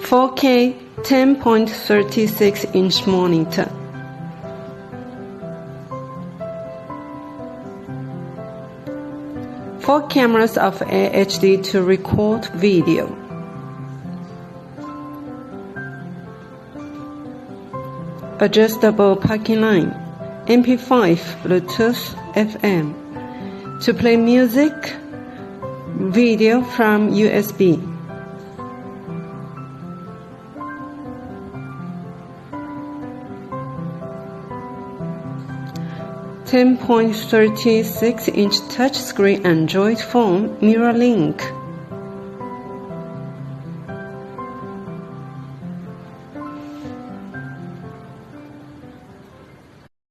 4K 10.36-inch monitor. Four cameras of HD to record video. Adjustable parking line. MP5 Bluetooth FM. To play music, video from USB. .36-inch touchscreen Android phone mirror link.